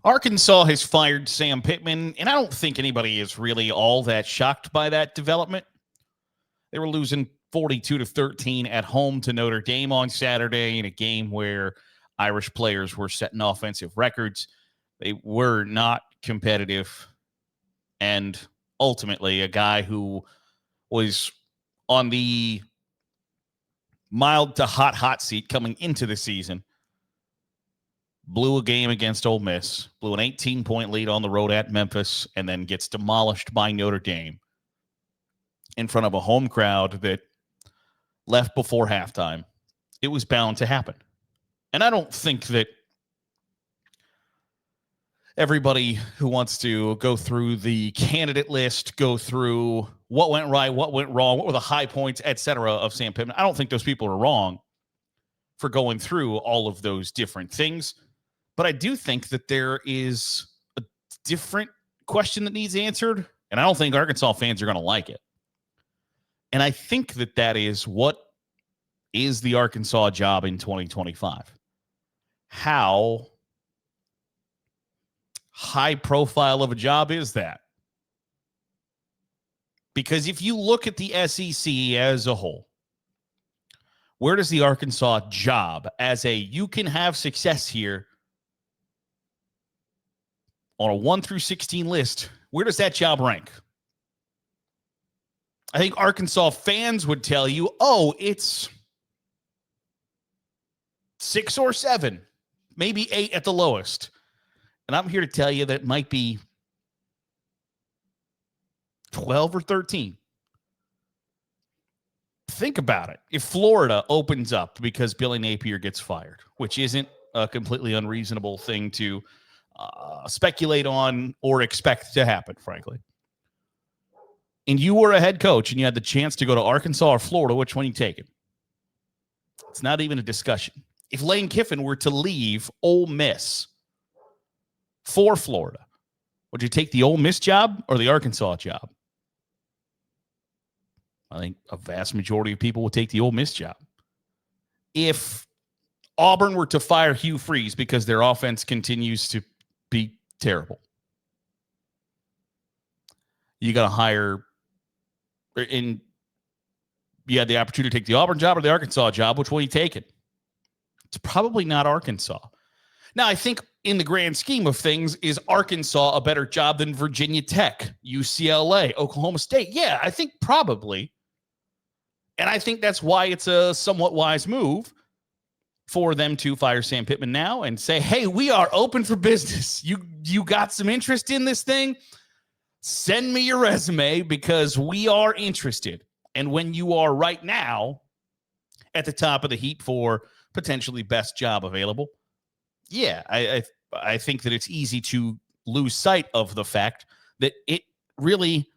Arkansas has fired Sam Pittman, and I don't think anybody is really all that shocked by that development. They were losing 42-13 at home to Notre Dame on Saturday in a game where Irish players were setting offensive records. They were not competitive. And ultimately, a guy who was on the mild to hot seat coming into the season blew a game against Ole Miss, blew an 18-point lead on the road at Memphis, and then gets demolished by Notre Dame in front of a home crowd that left before halftime. It was bound to happen. And I don't think that everybody who wants to go through the candidate list, go through what went right, what went wrong, what were the high points, etc. of Sam Pittman, I don't think those people are wrong for going through all of those different things. But I do think that there is a different question that needs answered, and I don't think Arkansas fans are going to like it. And I think that that is, what is the Arkansas job in 2025? How high profile of a job is that? Because if you look at the SEC as a whole, where does the Arkansas job as a you can have success here on a 1 through 16 list, where does that job rank? I think Arkansas fans would tell you, oh, it's 6 or 7, maybe 8 at the lowest. And I'm here to tell you that it might be 12 or 13. Think about it. If Florida opens up because Billy Napier gets fired, which isn't a completely unreasonable thing to speculate on or expect to happen, frankly, and you were a head coach and you had the chance to go to Arkansas or Florida, which one you taking? It's not even a discussion. If Lane Kiffin were to leave Ole Miss for Florida, would you take the Ole Miss job or the Arkansas job? I think a vast majority of people would take the Ole Miss job. If Auburn were to fire Hugh Freeze because their offense continues to be terrible, you got to hire, and you had the opportunity to take the Auburn job or the Arkansas job, which one are you taking? It's probably not Arkansas. Now, I think in the grand scheme of things, is Arkansas a better job than Virginia Tech, UCLA, Oklahoma State? Yeah, I think probably. And I think that's why it's a somewhat wise move for them to fire Sam Pittman now and say, hey, we are open for business. You got some interest in this thing? Send me your resume because we are interested. And when you are right now at the top of the heap for potentially best job available, yeah, I think that it's easy to lose sight of the fact that it really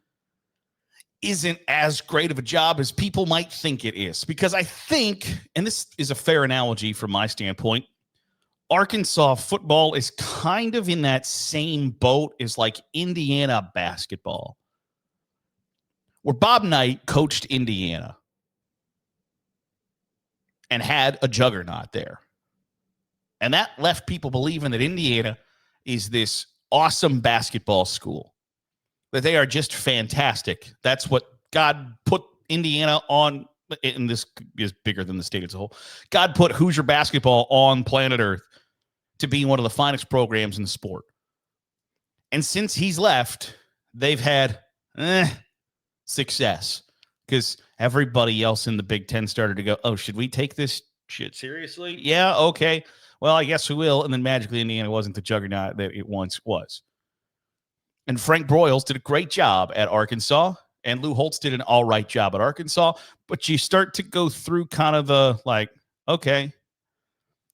isn't as great of a job as people might think it is. Because I think, and this is a fair analogy from my standpoint, Arkansas football is kind of in that same boat as like Indiana basketball, where Bob Knight coached Indiana and had a juggernaut there. And that left people believing that Indiana is this awesome basketball school, that they are just fantastic. That's what God put Indiana on, and this is bigger than the state as a whole. God put Hoosier basketball on planet Earth to be one of the finest programs in the sport. And since he's left, they've had success because everybody else in the Big Ten started to go, oh, should we take this shit seriously? Yeah, okay. Well, I guess we will. And then magically Indiana wasn't the juggernaut that it once was. And Frank Broyles did a great job at Arkansas, and Lou Holtz did an all right job at Arkansas. But you start to go through kind of the like, okay,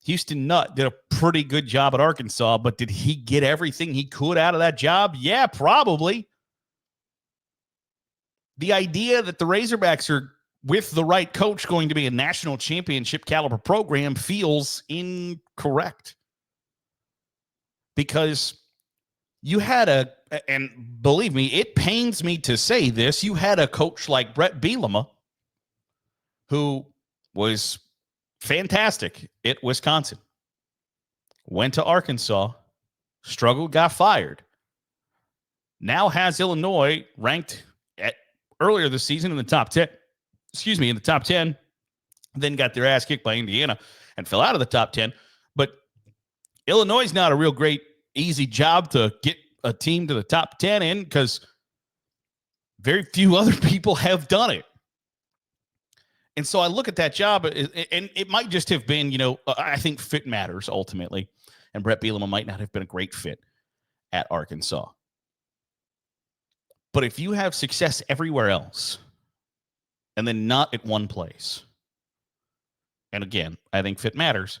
Houston Nutt did a pretty good job at Arkansas, but did he get everything he could out of that job? Yeah, probably. The idea that the Razorbacks are, with the right coach, going to be a national championship caliber program feels incorrect. Because you had and believe me, it pains me to say this, you had a coach like Brett Bielema who was fantastic at Wisconsin, went to Arkansas, struggled, got fired. Now has Illinois ranked earlier this season in the top 10. In the top 10. Then got their ass kicked by Indiana and fell out of the top 10. But Illinois is not a real great, easy job to get a team to the top 10 in because very few other people have done it. And so I look at that job, and it might just have been, I think fit matters ultimately. And Brett Bielema might not have been a great fit at Arkansas. But if you have success everywhere else and then not at one place, and again, I think fit matters,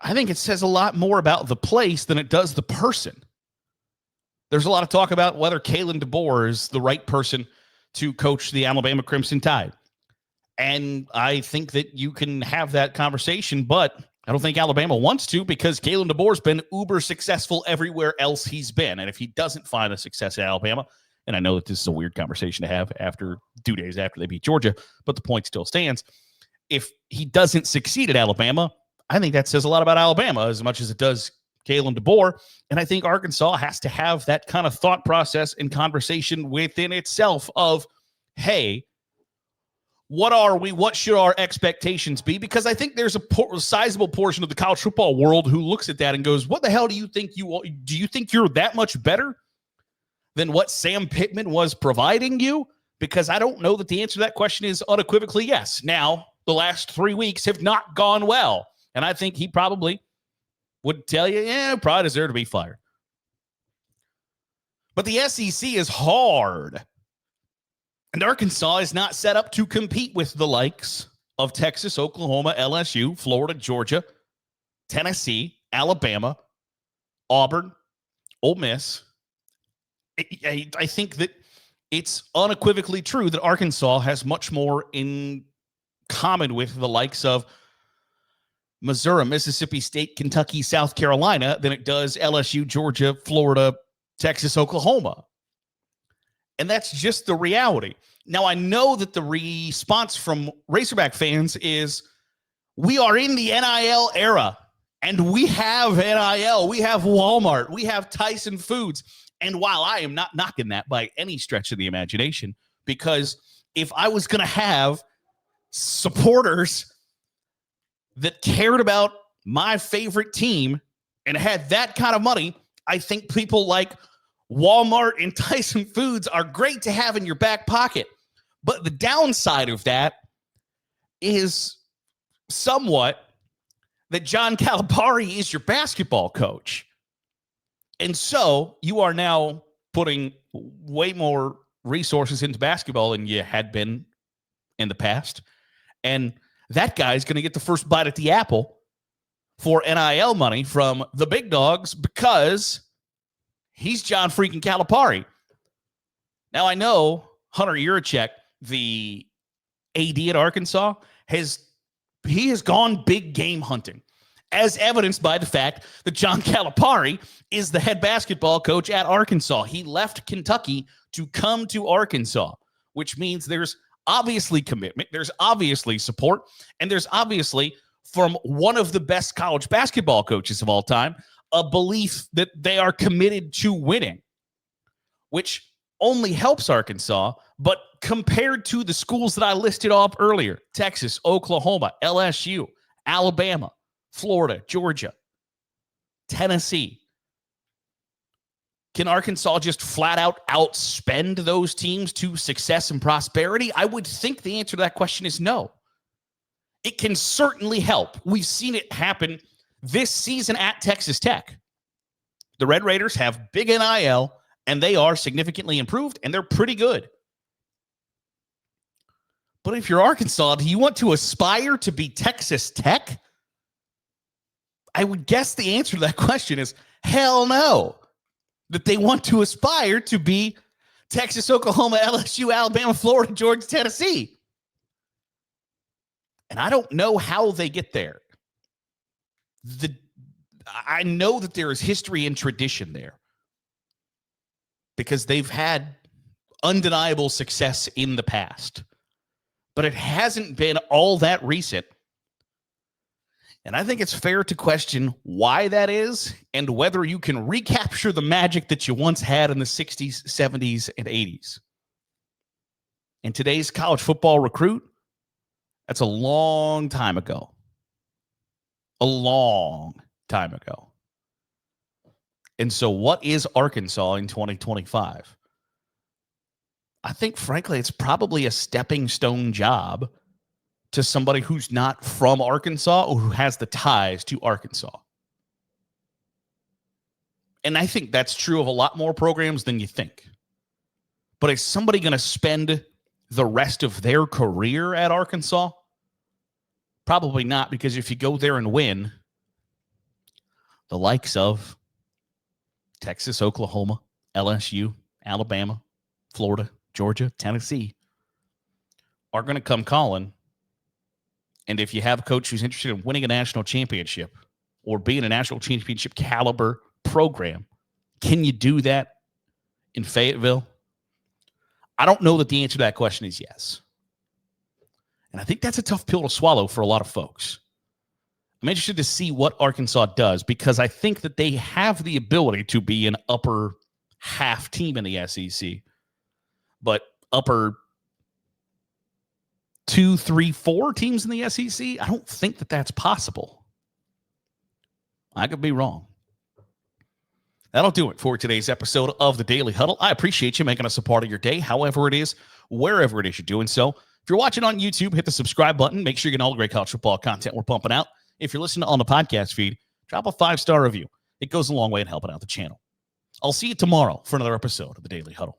I think it says a lot more about the place than it does the person. There's a lot of talk about whether Kalen DeBoer is the right person to coach the Alabama Crimson Tide. And I think that you can have that conversation, but I don't think Alabama wants to because Kalen DeBoer's been uber successful everywhere else he's been. And if he doesn't find a success at Alabama, and I know that this is a weird conversation to have after 2 days after they beat Georgia, but the point still stands. If he doesn't succeed at Alabama, I think that says a lot about Alabama as much as it does Kalen DeBoer. And I think Arkansas has to have that kind of thought process and conversation within itself of, hey, what are we? What should our expectations be? Because I think there's a sizable portion of the college football world who looks at that and goes, what the hell do you think do you think you're that much better than what Sam Pittman was providing you? Because I don't know that the answer to that question is unequivocally yes. Now, the last 3 weeks have not gone well. And I think he probably would tell you, probably deserve to be fired. But the SEC is hard. And Arkansas is not set up to compete with the likes of Texas, Oklahoma, LSU, Florida, Georgia, Tennessee, Alabama, Auburn, Ole Miss. I think that it's unequivocally true that Arkansas has much more in common with the likes of Missouri, Mississippi State, Kentucky, South Carolina than it does LSU, Georgia, Florida, Texas, Oklahoma. And that's just the reality. Now, I know that the response from Razorback fans is we are in the NIL era, and we have NIL, we have Walmart, we have Tyson Foods. And while I am not knocking that by any stretch of the imagination, because if I was going to have supporters that cared about my favorite team and had that kind of money, I think people like Walmart and Tyson Foods are great to have in your back pocket. But the downside of that is somewhat that John Calipari is your basketball coach. And so you are now putting way more resources into basketball than you had been in the past. And that guy's going to get the first bite at the apple for NIL money from the big dogs because he's John freaking Calipari. Now, I know Hunter Yurachek, the AD at Arkansas, has gone big game hunting, as evidenced by the fact that John Calipari is the head basketball coach at Arkansas. He left Kentucky to come to Arkansas, which means there's obviously commitment, there's obviously support, and there's obviously, from one of the best college basketball coaches of all time, a belief that they are committed to winning, which only helps Arkansas. But compared to the schools that I listed off earlier, Texas, Oklahoma, LSU, Alabama, Florida, Georgia, Tennessee, can Arkansas just flat out outspend those teams to success and prosperity? I would think the answer to that question is no. It can certainly help. We've seen it happen this season at Texas Tech. The Red Raiders have big NIL, and they are significantly improved, and they're pretty good. But if you're Arkansas, do you want to aspire to be Texas Tech? I would guess the answer to that question is hell no. That they want to aspire to be Texas, Oklahoma, LSU, Alabama, Florida, Georgia, Tennessee. And I don't know how they get there. I know that there is history and tradition there because they've had undeniable success in the past, but it hasn't been all that recent. And I think it's fair to question why that is and whether you can recapture the magic that you once had in the 60s, 70s, and 80s. In today's college football recruit, that's a long time ago. A long time ago. And so what is Arkansas in 2025? I think, frankly, it's probably a stepping stone job to somebody who's not from Arkansas or who has the ties to Arkansas. And I think that's true of a lot more programs than you think. But is somebody going to spend the rest of their career at Arkansas? Probably not, because if you go there and win, the likes of Texas, Oklahoma, LSU, Alabama, Florida, Georgia, Tennessee are going to come calling. And if you have a coach who's interested in winning a national championship or being a national championship caliber program, can you do that in Fayetteville? I don't know that the answer to that question is yes. And I think that's a tough pill to swallow for a lot of folks. I'm interested to see what Arkansas does, because I think that they have the ability to be an upper half team in the SEC, but upper 2, 3, 4 teams in the SEC, I don't think that that's possible. I could be wrong. That'll do it for today's episode of the Daily Huddle. I appreciate you making us a part of your day, however it is, wherever it is you're doing so. If you're watching on YouTube, hit the subscribe button. Make sure you get all the great college football content we're pumping out. If you're listening on the podcast feed, drop a 5-star review. It goes a long way in helping out the channel. I'll see you tomorrow for another episode of the Daily Huddle.